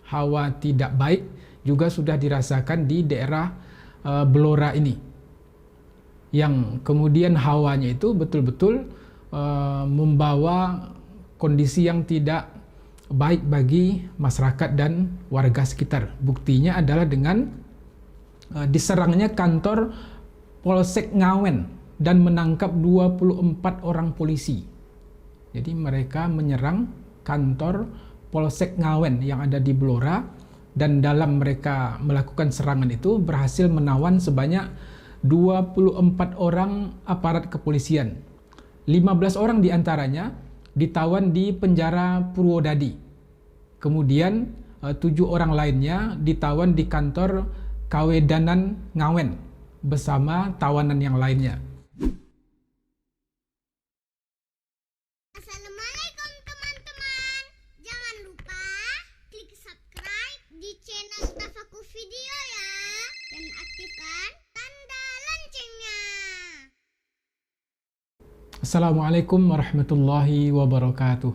hawa tidak baik juga sudah dirasakan di daerah Blora ini, yang kemudian hawanya itu betul-betul membawa kondisi yang tidak baik bagi masyarakat dan warga sekitar. Buktinya adalah dengan diserangnya kantor Polsek Ngawen dan menangkap 24 orang polisi. Jadi mereka menyerang kantor Polsek Ngawen yang ada di Blora, dan dalam mereka melakukan serangan itu berhasil menawan sebanyak 24 orang aparat kepolisian. 15 orang diantaranya ditawan di penjara Purwodadi. Kemudian 7 orang lainnya ditawan di kantor Kawedanan Ngawen bersama tawanan yang lainnya. Assalamualaikum teman-teman. Jangan lupa klik subscribe di channel Tafaku Video ya, dan aktifkan tanda loncengnya. Assalamualaikum warahmatullahi wabarakatuh.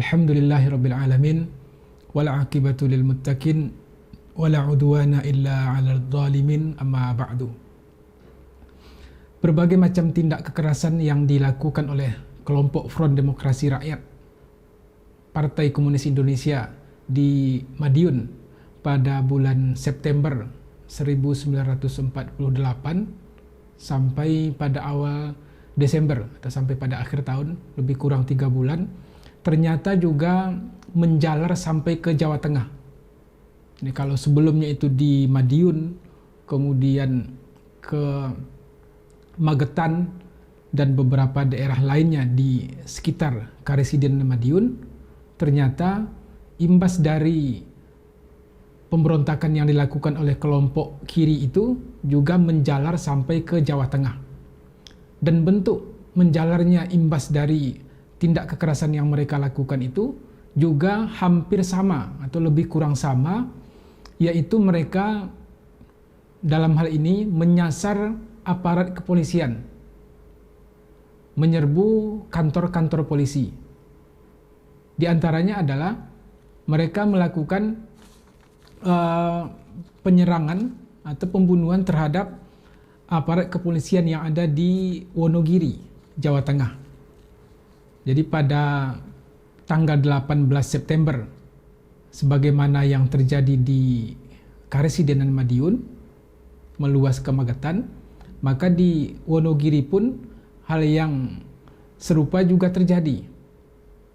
Alhamdulillahirabbil alamin wal aqibatu lil muttaqin wala udwana illa 'alal zalimin, amma ba'du. Berbagai macam tindak kekerasan yang dilakukan oleh kelompok Front Demokrasi Rakyat Partai Komunis Indonesia di Madiun pada bulan September 1948 sampai pada awal Desember atau sampai pada akhir tahun, lebih kurang 3 bulan, ternyata juga menjalar sampai ke Jawa Tengah. Ini kalau sebelumnya itu di Madiun, kemudian ke Magetan dan beberapa daerah lainnya di sekitar Karesiden Madiun, ternyata imbas dari pemberontakan yang dilakukan oleh kelompok kiri itu juga menjalar sampai ke Jawa Tengah. Dan bentuk menjalarnya imbas dari tindak kekerasan yang mereka lakukan itu juga hampir sama atau lebih kurang sama, yaitu mereka dalam hal ini menyasar aparat kepolisian, menyerbu kantor-kantor polisi. Di antaranya adalah mereka melakukan penyerangan atau pembunuhan terhadap aparat kepolisian yang ada di Wonogiri, Jawa Tengah. Jadi pada tanggal 18 September, sebagaimana yang terjadi di Karesidenan Madiun, meluas ke Magetan, maka di Wonogiri pun hal yang serupa juga terjadi,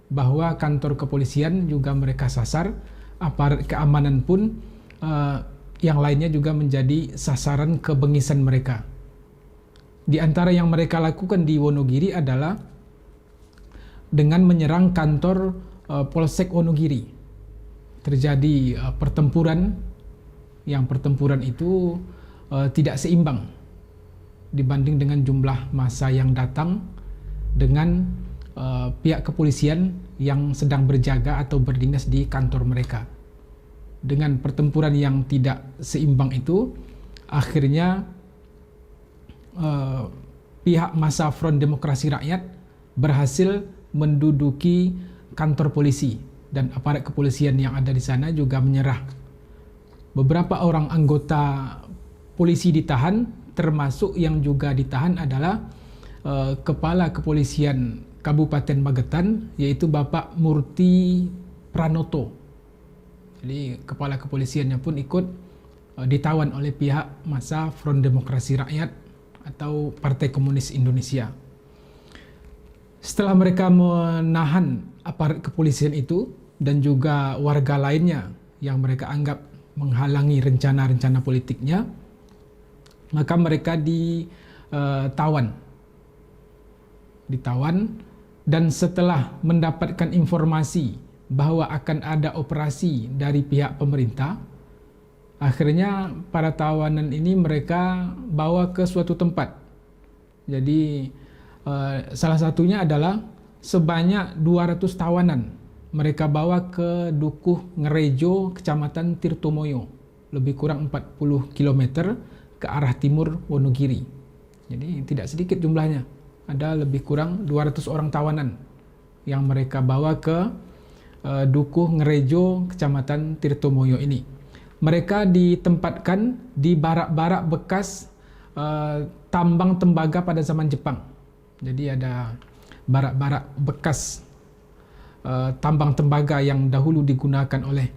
bahwa kantor kepolisian juga mereka sasar, aparat keamanan pun yang lainnya juga menjadi sasaran kebengisan mereka. Di antara yang mereka lakukan di Wonogiri adalah dengan menyerang kantor Polsek Wonogiri. Terjadi pertempuran, yang pertempuran itu tidak seimbang dibanding dengan jumlah massa yang datang dengan pihak kepolisian yang sedang berjaga atau berdinas di kantor mereka. Dengan pertempuran yang tidak seimbang itu, akhirnya pihak massa Front Demokrasi Rakyat berhasil menduduki kantor polisi, dan aparat kepolisian yang ada di sana juga menyerah. Beberapa orang anggota polisi ditahan, termasuk yang juga ditahan adalah Kepala Kepolisian Kabupaten Magetan, yaitu Bapak Murti Pranoto. Jadi kepala kepolisiannya pun ikut ditawan oleh pihak massa Front Demokrasi Rakyat atau Partai Komunis Indonesia. Setelah mereka menahan aparat kepolisian itu dan juga warga lainnya yang mereka anggap menghalangi rencana-rencana politiknya, maka mereka ditawan. Dan setelah mendapatkan informasi bahwa akan ada operasi dari pihak pemerintah, akhirnya para tawanan ini mereka bawa ke suatu tempat. Jadi salah satunya adalah sebanyak 200 tawanan mereka bawa ke Dukuh Ngerejo, Kecamatan Tirtomoyo, lebih kurang 40 km ke arah timur Wonogiri. Jadi tidak sedikit jumlahnya, ada lebih kurang 200 orang tawanan yang mereka bawa ke Dukuh Ngerejo, Kecamatan Tirtomoyo ini. Mereka ditempatkan di barak-barak bekas tambang tembaga pada zaman Jepang. Jadi ada barak-barak bekas tambang tembaga yang dahulu digunakan oleh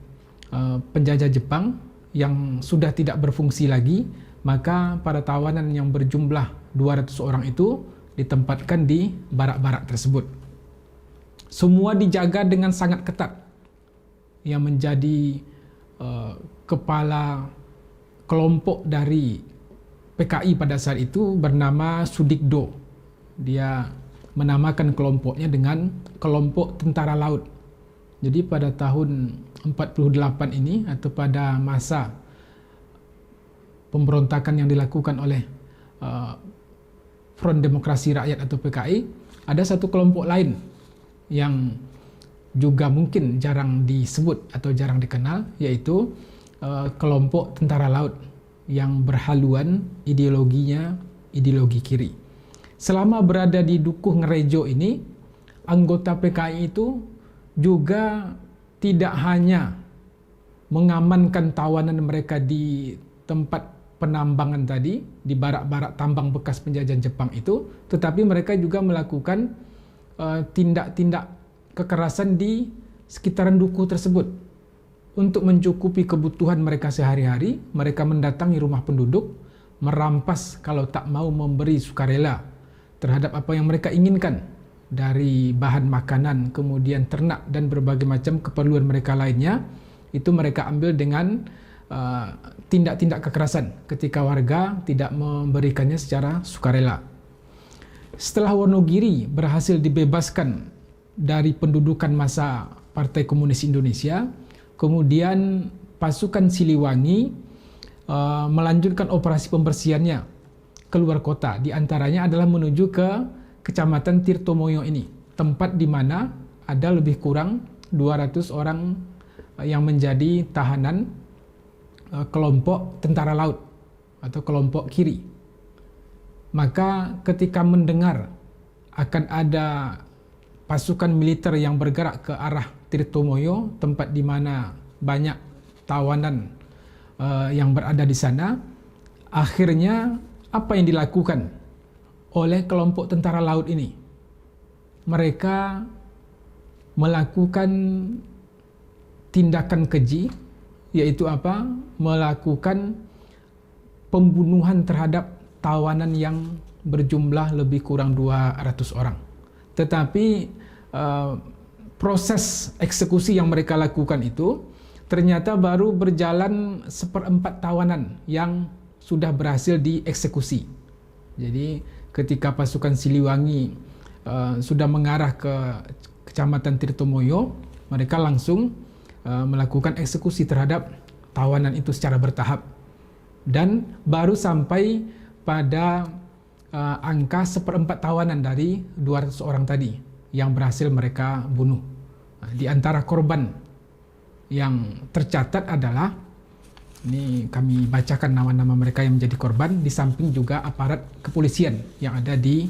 penjajah Jepang yang sudah tidak berfungsi lagi, maka para tawanan yang berjumlah 200 orang itu ditempatkan di barak-barak tersebut. Semua dijaga dengan sangat ketat. Yang menjadi kepala kelompok dari PKI pada saat itu bernama Sudikdo. Dia menamakan kelompoknya dengan kelompok tentara laut. Jadi pada tahun 48 ini atau pada masa pemberontakan yang dilakukan oleh Front Demokrasi Rakyat atau PKI, ada satu kelompok lain yang juga mungkin jarang disebut atau jarang dikenal, yaitu kelompok tentara laut yang berhaluan ideologinya ideologi kiri. Selama berada di Dukuh Ngerejo ini, anggota PKI itu juga tidak hanya mengamankan tawanan mereka di tempat penambangan tadi, di barak-barak tambang bekas penjajahan Jepang itu, tetapi mereka juga melakukan tindak-tindak kekerasan di sekitaran dukuh tersebut. Untuk mencukupi kebutuhan mereka sehari-hari, mereka mendatangi rumah penduduk, merampas kalau tak mau memberi sukarela terhadap apa yang mereka inginkan dari bahan makanan, kemudian ternak dan berbagai macam keperluan mereka lainnya, itu mereka ambil dengan tindak-tindak kekerasan ketika warga tidak memberikannya secara sukarela. Setelah Wonogiri berhasil dibebaskan dari pendudukan massa Partai Komunis Indonesia, kemudian pasukan Siliwangi melanjutkan operasi pembersihannya keluar kota. Di antaranya adalah menuju ke Kecamatan Tirtomoyo ini, tempat di mana ada lebih kurang 200 orang yang menjadi tahanan kelompok tentara laut atau kelompok kiri. Maka ketika mendengar akan ada pasukan militer yang bergerak ke arah Tirtomoyo, tempat di mana banyak tawanan yang berada di sana, akhirnya apa yang dilakukan oleh kelompok tentara laut ini? Mereka melakukan tindakan keji, yaitu apa? Melakukan pembunuhan terhadap tawanan yang berjumlah lebih kurang 200 orang. Tetapi proses eksekusi yang mereka lakukan itu ternyata baru berjalan 1/4 tawanan yang sudah berhasil dieksekusi. Jadi ketika pasukan Siliwangi sudah mengarah ke Kecamatan Tirtomoyo, mereka langsung melakukan eksekusi terhadap tawanan itu secara bertahap. Dan baru sampai pada angka 1/4 tawanan dari 200 orang tadi yang berhasil mereka bunuh. Di antara korban yang tercatat adalah, ini kami bacakan nama-nama mereka yang menjadi korban, di samping juga aparat kepolisian yang ada di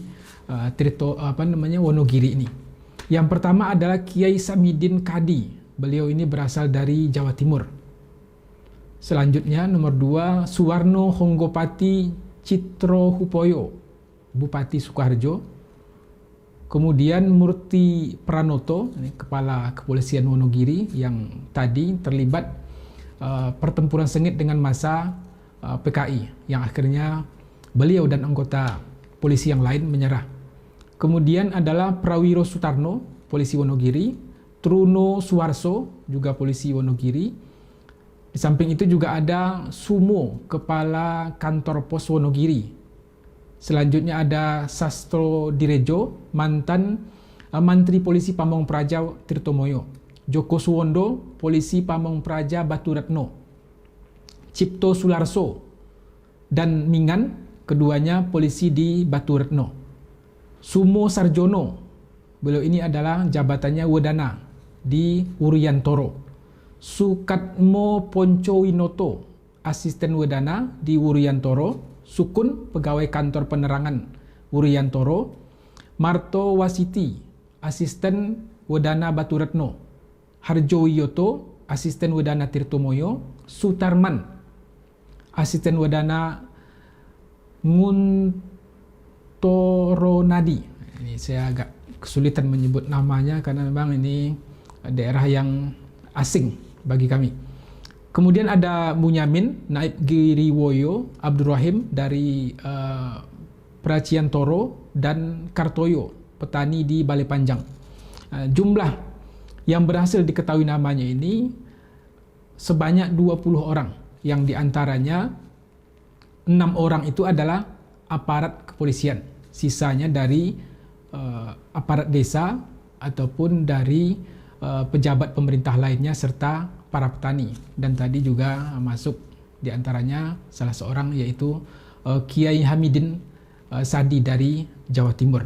Wonogiri ini. Yang pertama adalah Kiai Samidin Kadi. Beliau ini berasal dari Jawa Timur. Selanjutnya nomor 2, Suwarno Honggopati Citro Hupoyo, Bupati Sukoharjo. Kemudian Murti Pranoto, ini Kepala Kepolisian Wonogiri yang tadi terlibat pertempuran sengit dengan massa PKI, yang akhirnya beliau dan anggota polisi yang lain menyerah. Kemudian adalah Prawiro Sutarno, polisi Wonogiri, Truno Suwarso, juga polisi Wonogiri. Di samping itu juga ada Sumo, Kepala Kantor Pos Wonogiri. Selanjutnya ada Sastro Direjo, mantan Mantri Polisi Pamong Praja Tirtomoyo. Joko Suwondo, Polisi Pamong Praja Baturetno. Cipto Sularso dan Mingan, keduanya polisi di Baturetno. Sumo Sarjono, beliau ini adalah jabatannya Wedana di Wuryantoro. Sukatmo Ponco Winoto, asisten Wedana di Wuryantoro. Sukun, pegawai kantor penerangan Wuryantoro. Marto Wasiti, asisten Wedana Baturetno. Harjo Wiyoto, Asisten Wedana Tirtomoyo, Sutarman, Asisten Wedana Nguntoronadi. Ini saya agak kesulitan menyebut namanya karena memang ini daerah yang asing bagi kami. Kemudian ada Bunyamin, Naib Giriwoyo, Abdurrahim dari Pracian Toro, dan Kartoyo, petani di Balai Panjang. Jumlah yang berhasil diketahui namanya ini sebanyak 20 orang, yang diantaranya 6 orang itu adalah aparat kepolisian, sisanya dari aparat desa ataupun dari pejabat pemerintah lainnya serta para petani. Dan tadi juga masuk diantaranya salah seorang yaitu Kiai Hamidin Sadi dari Jawa Timur.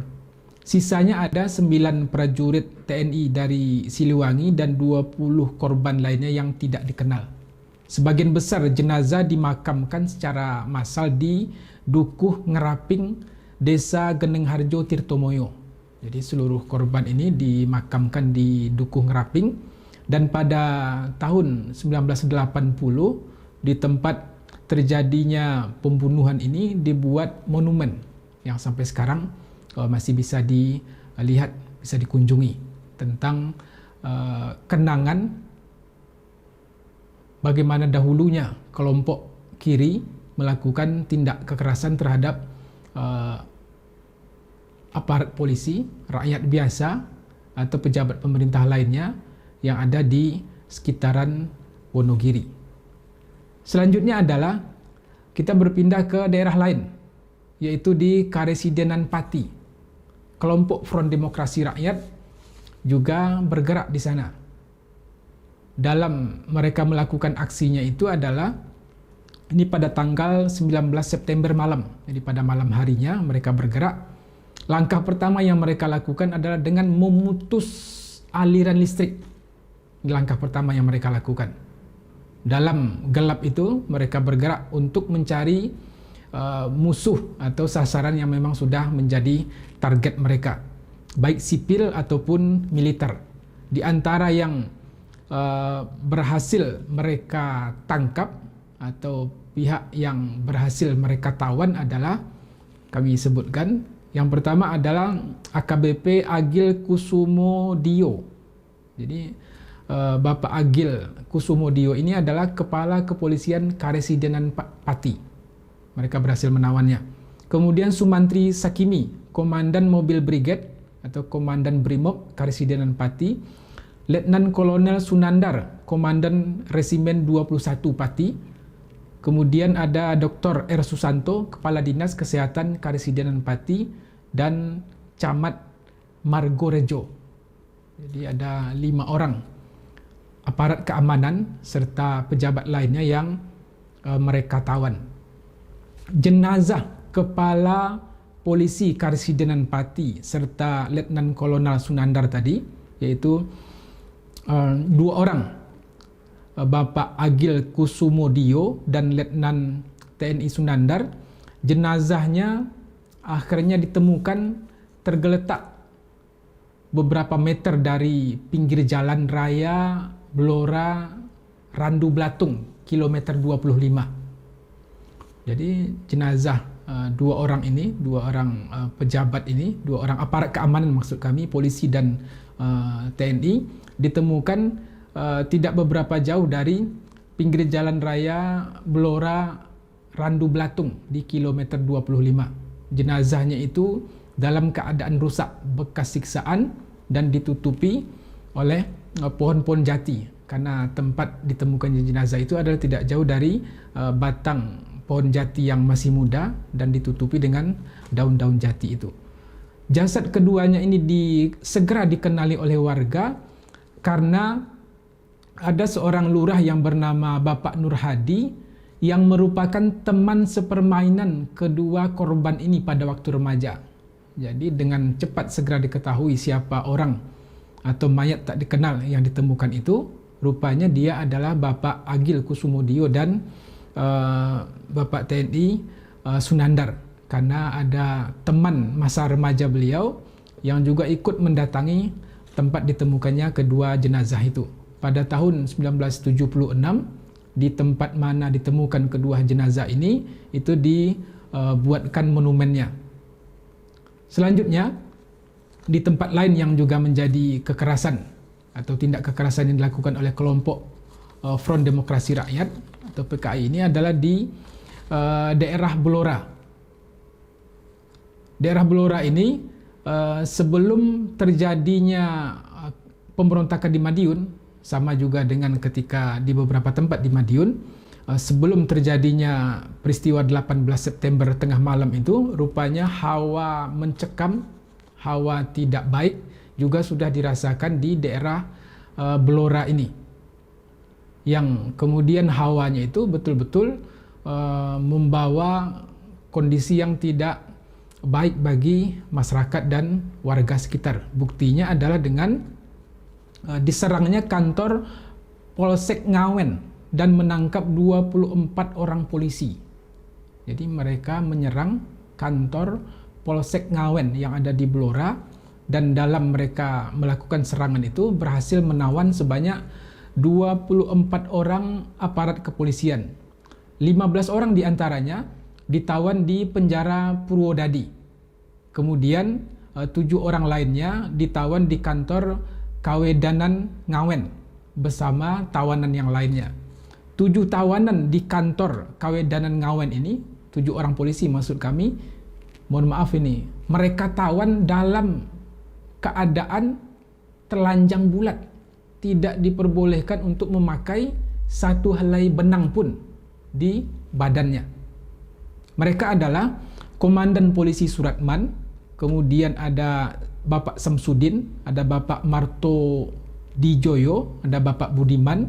Sisanya ada 9 prajurit TNI dari Siliwangi dan 20 korban lainnya yang tidak dikenal. Sebagian besar jenazah dimakamkan secara massal di Dukuh Ngeraping, Desa Geneng Harjo, Tirtomoyo. Jadi seluruh korban ini dimakamkan di Dukuh Ngeraping, dan pada tahun 1980 di tempat terjadinya pembunuhan ini dibuat monumen yang sampai sekarang masih bisa dilihat, bisa dikunjungi, tentang kenangan bagaimana dahulunya kelompok kiri melakukan tindak kekerasan terhadap aparat polisi, rakyat biasa, atau pejabat pemerintah lainnya yang ada di sekitaran Wonogiri. Selanjutnya adalah kita berpindah ke daerah lain, yaitu di Karesidenan Pati. Kelompok Front Demokrasi Rakyat juga bergerak di sana. Dalam mereka melakukan aksinya itu adalah ini pada tanggal 19 September malam. Jadi pada malam harinya mereka bergerak. Langkah pertama yang mereka lakukan adalah dengan memutus aliran listrik. Ini langkah pertama yang mereka lakukan. Dalam gelap itu mereka bergerak untuk mencari musuh atau sasaran yang memang sudah menjadi target mereka, baik sipil ataupun militer. Di antara yang berhasil mereka tangkap atau pihak yang berhasil mereka tawan adalah, kami sebutkan, yang pertama adalah AKBP Agil Kusumodio. Jadi Bapak Agil Kusumodio ini adalah Kepala Kepolisian Karesidenan Pati. Mereka berhasil menawannya. Kemudian Sumantri Sakimi, Komandan Mobil Brigade atau Komandan Brimob Karesidenan Pati. Letnan Kolonel Sunandar, Komandan Resimen 21 Pati. Kemudian ada Dr. R. Susanto, Kepala Dinas Kesehatan Karesidenan Pati, dan Camat Margorejo. Jadi ada 5 orang aparat keamanan serta pejabat lainnya yang mereka tawan. Jenazah Kepala Polisi Karesidenan Pati serta Letnan Kolonel Sunandar tadi, yaitu 2 orang, Bapak Agil Kusumodio dan Letnan TNI Sunandar, jenazahnya akhirnya ditemukan tergeletak beberapa meter dari pinggir jalan raya Blora Randu Blatung, kilometer 25. Jadi jenazah 2 orang ini, 2 orang pejabat ini, 2 orang aparat keamanan maksud kami, polisi dan TNI, ditemukan tidak beberapa jauh dari pinggir jalan raya Blora Randu Blatung di kilometer 25. Jenazahnya itu dalam keadaan rusak, bekas siksaan, dan ditutupi oleh pohon-pohon jati, karena tempat ditemukannya jenazah itu adalah tidak jauh dari batang pohon jati yang masih muda dan ditutupi dengan daun-daun jati itu. Jasad keduanya ini segera dikenali oleh warga karena ada seorang lurah yang bernama Bapak Nur Hadi yang merupakan teman sepermainan kedua korban ini pada waktu remaja. Jadi dengan cepat segera diketahui siapa orang atau mayat tak dikenal yang ditemukan itu. Rupanya dia adalah Bapak Agil Kusumodio dan Bapak TNI Sunandar, karena ada teman masa remaja beliau yang juga ikut mendatangi tempat ditemukannya kedua jenazah itu. pada tahun 1976 di tempat mana ditemukan kedua jenazah ini itu dibuatkan monumennya. Selanjutnya di tempat lain yang juga menjadi kekerasan atau tindak kekerasan yang dilakukan oleh kelompok Front Demokrasi Rakyat atau PKI ini adalah di daerah Blora. Daerah Blora ini sebelum terjadinya pemberontakan di Madiun, sama juga dengan ketika di beberapa tempat di Madiun, sebelum terjadinya peristiwa 18 September tengah malam itu, rupanya hawa mencekam, hawa tidak baik juga sudah dirasakan di daerah Blora ini, yang kemudian hawanya itu betul-betul membawa kondisi yang tidak baik bagi masyarakat dan warga sekitar. Buktinya adalah dengan diserangnya kantor Polsek Ngawen dan menangkap 24 orang polisi. Jadi mereka menyerang kantor Polsek Ngawen yang ada di Blora, dan dalam mereka melakukan serangan itu berhasil menawan sebanyak 24 orang aparat kepolisian. 15 orang diantaranya ditawan di penjara Purwodadi. Kemudian 7 orang lainnya ditawan di kantor Kawedanan Ngawen bersama tawanan yang lainnya. 7 tawanan di kantor Kawedanan Ngawen ini, 7 orang polisi maksud kami, mohon maaf ini, mereka tawan dalam keadaan telanjang bulat, tidak diperbolehkan untuk memakai satu helai benang pun di badannya. Mereka adalah Komandan Polisi Suratman, kemudian ada Bapak Samsudin, ada Bapak Marto Dijoyo, ada Bapak Budiman,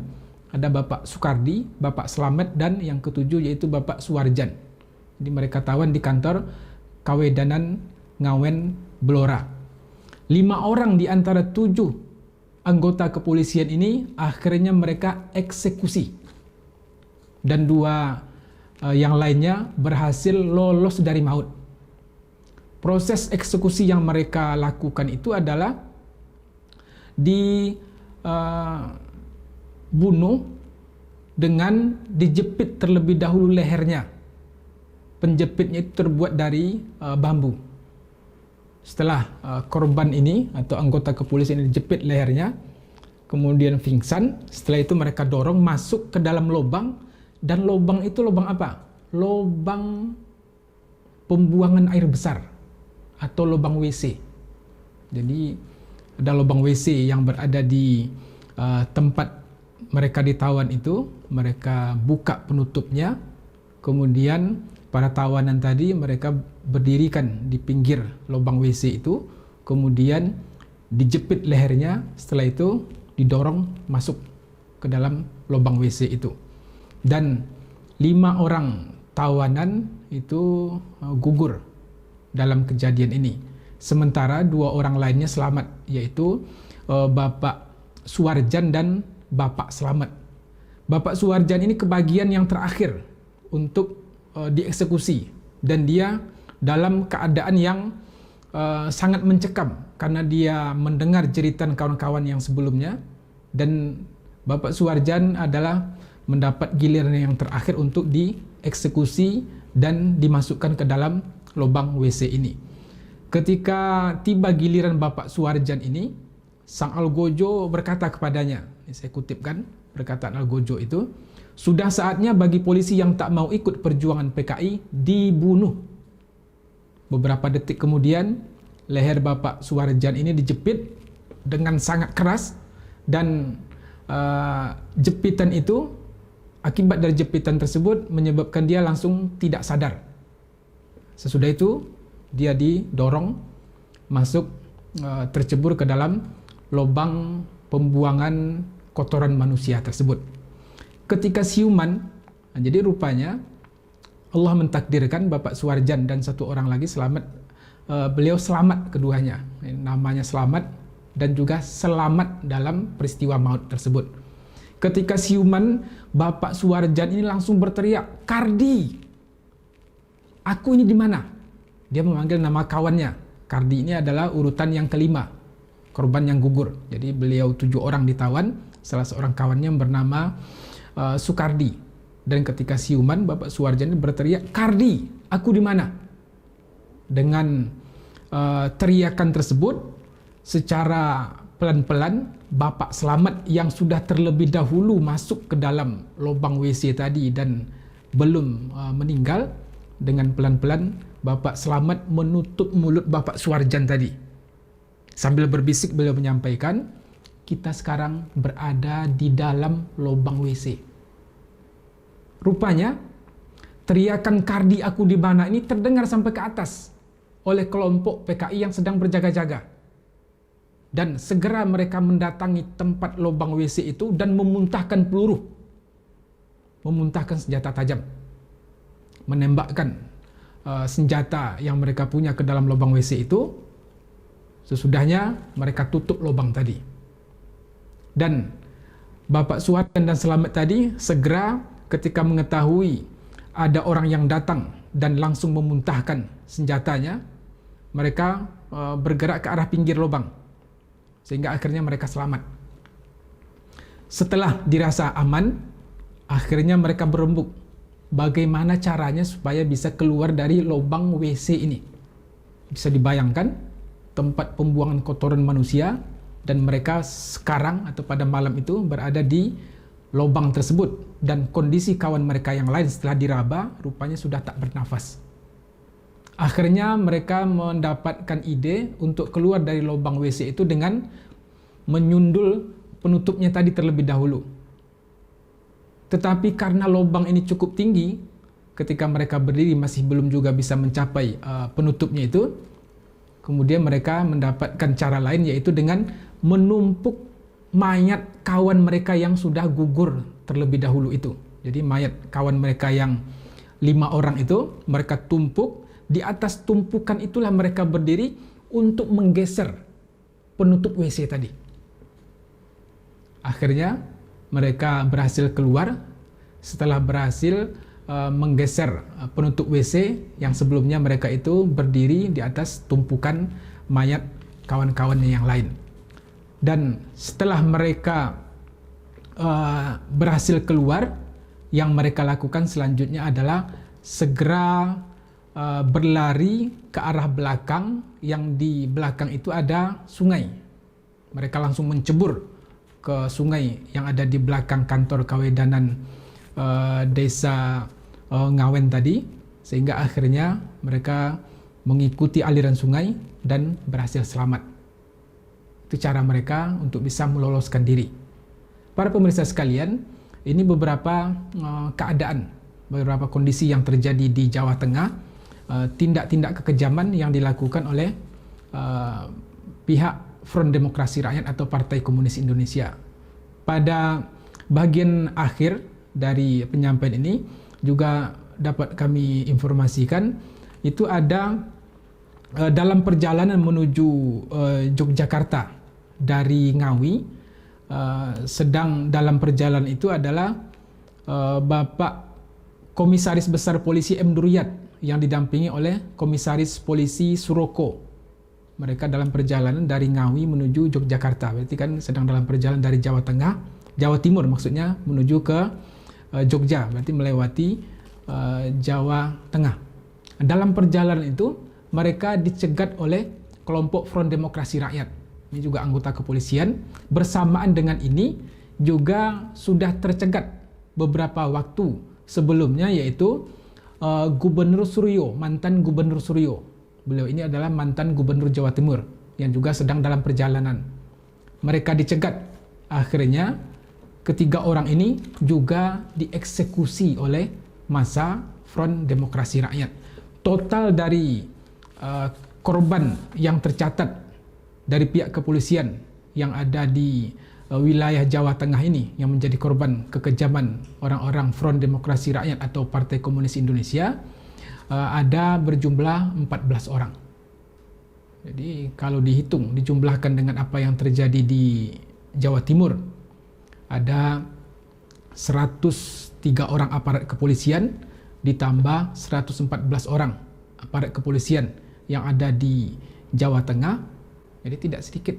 ada Bapak Sukardi, Bapak Slamet, dan yang ketujuh yaitu Bapak Suwarjan. Jadi mereka tawan di kantor Kawedanan Ngawen Blora. 5 orang di antara 7 anggota kepolisian ini akhirnya mereka eksekusi, dan 2 yang lainnya berhasil lolos dari maut. Proses eksekusi yang mereka lakukan itu adalah dibunuh dengan dijepit terlebih dahulu lehernya. Penjepitnya itu terbuat dari bambu. Setelah korban ini atau anggota kepolisian ini dijepit lehernya, kemudian pingsan, setelah itu mereka dorong masuk ke dalam lubang, dan lubang itu lubang apa? Lubang pembuangan air besar atau lubang WC. Jadi ada lubang WC yang berada di tempat mereka ditawan itu, mereka buka penutupnya, kemudian para tawanan tadi mereka berdirikan di pinggir lubang WC itu, kemudian dijepit lehernya, setelah itu didorong masuk ke dalam lubang WC itu. Dan 5 orang tawanan itu gugur dalam kejadian ini. Sementara 2 orang lainnya selamat, yaitu Bapak Suwarjan dan Bapak Slamet. Bapak Suwarjan ini kebagian yang terakhir untuk dieksekusi, dan dia dalam keadaan yang sangat mencekam karena dia mendengar jeritan kawan-kawan yang sebelumnya, dan Bapak Suwarjan adalah mendapat giliran yang terakhir untuk dieksekusi dan dimasukkan ke dalam lubang WC ini. Ketika tiba giliran Bapak Suwarjan ini, Sang Algojo berkata kepadanya, ini saya kutipkan perkataan Algojo itu, "Sudah saatnya bagi polisi yang tak mau ikut perjuangan PKI dibunuh." Beberapa detik kemudian, leher Bapak Suwarjan ini dijepit dengan sangat keras, dan jepitan itu, akibat dari jepitan tersebut menyebabkan dia langsung tidak sadar. Sesudah itu dia didorong masuk, tercebur ke dalam lubang pembuangan kotoran manusia tersebut. Ketika siuman, jadi rupanya Allah mentakdirkan Bapak Suwarjan dan 1 orang lagi selamat. Beliau selamat keduanya, namanya selamat dan juga selamat dalam peristiwa maut tersebut. Ketika siuman, Bapak Suwarjan ini langsung berteriak, "Kardi, aku ini di mana?" Dia memanggil nama kawannya. Kardi ini adalah urutan yang kelima, korban yang gugur. Jadi beliau 7 orang ditawan, salah seorang kawannya bernama Sukardi. Dan ketika siuman, Bapak Suwarjan ini berteriak, "Kardi, aku di mana?" Dengan teriakan tersebut, secara pelan-pelan Bapak Selamat yang sudah terlebih dahulu masuk ke dalam lubang WC tadi dan belum meninggal, dengan pelan-pelan Bapak Selamat menutup mulut Bapak Suwarjan tadi. Sambil berbisik beliau menyampaikan, "Kita sekarang berada di dalam lubang WC." Rupanya teriakan "Kardi, aku di mana?" ini terdengar sampai ke atas oleh kelompok PKI yang sedang berjaga-jaga. Dan segera mereka mendatangi tempat lubang WC itu dan memuntahkan peluru, memuntahkan senjata tajam, menembakkan senjata yang mereka punya ke dalam lubang WC itu. Sesudahnya mereka tutup lubang tadi. Dan Bapak Suwarjan dan Selamat tadi segera ketika mengetahui ada orang yang datang dan langsung memuntahkan senjatanya, mereka bergerak ke arah pinggir lubang, sehingga akhirnya mereka selamat. Setelah dirasa aman, akhirnya mereka berembuk bagaimana caranya supaya bisa keluar dari lubang WC ini. Bisa dibayangkan tempat pembuangan kotoran manusia, dan mereka sekarang atau pada malam itu berada di lubang tersebut, dan kondisi kawan mereka yang lain setelah diraba rupanya sudah tak bernafas. Akhirnya mereka mendapatkan ide untuk keluar dari lubang WC itu dengan menyundul penutupnya tadi terlebih dahulu. Tetapi karena lubang ini cukup tinggi, ketika mereka berdiri masih belum juga bisa mencapai penutupnya itu. Kemudian mereka mendapatkan cara lain, yaitu dengan menumpuk mayat kawan mereka yang sudah gugur terlebih dahulu itu. Jadi mayat kawan mereka yang 5 orang itu mereka tumpuk. Di atas tumpukan itulah mereka berdiri untuk menggeser penutup WC tadi. Akhirnya mereka berhasil keluar setelah berhasil menggeser penutup WC yang sebelumnya mereka itu berdiri di atas tumpukan mayat kawan-kawannya yang lain. Dan setelah mereka berhasil keluar, yang mereka lakukan selanjutnya adalah segera berlari ke arah belakang, yang di belakang itu ada sungai. Mereka langsung mencebur ke sungai yang ada di belakang kantor Kawedanan desa Ngawen tadi, sehingga akhirnya mereka mengikuti aliran sungai dan berhasil selamat. Itu cara mereka untuk bisa meloloskan diri. Para pemirsa sekalian, ini beberapa keadaan, beberapa kondisi yang terjadi di Jawa Tengah, tindak-tindak kekejaman yang dilakukan oleh pihak Front Demokrasi Rakyat atau Partai Komunis Indonesia. Pada bagian akhir dari penyampaian ini juga dapat kami informasikan, itu ada dalam perjalanan menuju Yogyakarta dari Ngawi, sedang dalam perjalanan itu adalah Bapak Komisaris Besar Polisi M. Duriyat yang didampingi oleh Komisaris Polisi Suroko. Mereka dalam perjalanan dari Ngawi menuju Yogyakarta, berarti kan sedang dalam perjalanan dari Jawa Tengah, Jawa Timur maksudnya, menuju ke Jogja, berarti melewati Jawa Tengah. Dalam perjalanan itu mereka dicegat oleh kelompok Front Demokrasi Rakyat. Ini juga anggota kepolisian. Bersamaan dengan ini juga sudah tercegat beberapa waktu sebelumnya, yaitu Gubernur Suryo, mantan Gubernur Suryo. Beliau ini adalah mantan Gubernur Jawa Timur yang juga sedang dalam perjalanan. Mereka dicegat. Akhirnya ketiga orang ini juga dieksekusi oleh massa Front Demokrasi Rakyat. Total dari korban yang tercatat dari pihak kepolisian yang ada di wilayah Jawa Tengah ini yang menjadi korban kekejaman orang-orang Front Demokrasi Rakyat atau Partai Komunis Indonesia ada berjumlah 14 orang. Jadi kalau dihitung, dijumlahkan dengan apa yang terjadi di Jawa Timur, ada 103 orang aparat kepolisian ditambah 114 orang aparat kepolisian yang ada di Jawa Tengah. Jadi tidak sedikit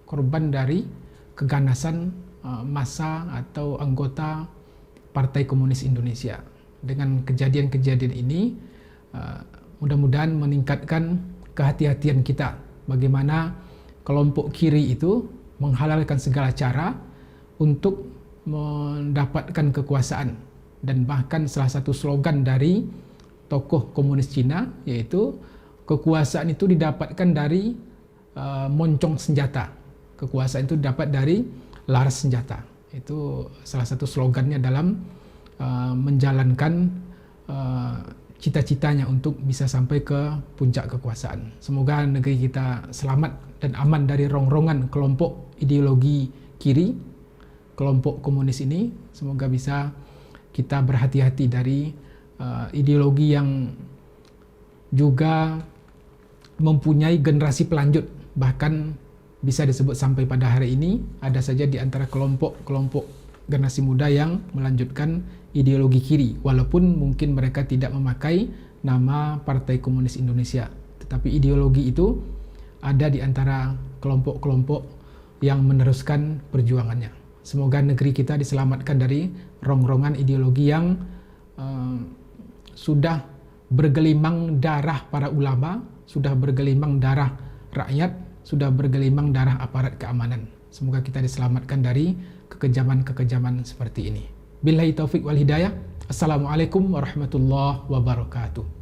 korban dari keganasan massa atau anggota Partai Komunis Indonesia. Dengan kejadian-kejadian ini mudah-mudahan meningkatkan kehati-hatian kita bagaimana kelompok kiri itu menghalalkan segala cara untuk mendapatkan kekuasaan, dan bahkan salah satu slogan dari tokoh komunis Cina yaitu kekuasaan itu didapatkan dari moncong senjata, kekuasaan itu didapat dari laras senjata. Itu salah satu slogannya dalam menjalankan cita-citanya untuk bisa sampai ke puncak kekuasaan. Semoga negeri kita selamat dan aman dari rongrongan kelompok ideologi kiri, kelompok komunis ini. Semoga bisa kita berhati-hati dari ideologi yang juga mempunyai generasi pelanjut, bahkan bisa disebut sampai pada hari ini ada saja di antara kelompok-kelompok generasi muda yang melanjutkan ideologi kiri, walaupun mungkin mereka tidak memakai nama Partai Komunis Indonesia, tetapi ideologi itu ada di antara kelompok-kelompok yang meneruskan perjuangannya. Semoga negeri kita diselamatkan dari rongrongan ideologi yang sudah bergelimang darah para ulama, sudah bergelimang darah rakyat, sudah bergelimang darah aparat keamanan. Semoga kita diselamatkan dari kekejaman-kekejaman seperti ini. Billahi taufik wal hidayah. Assalamualaikum warahmatullahi wabarakatuh.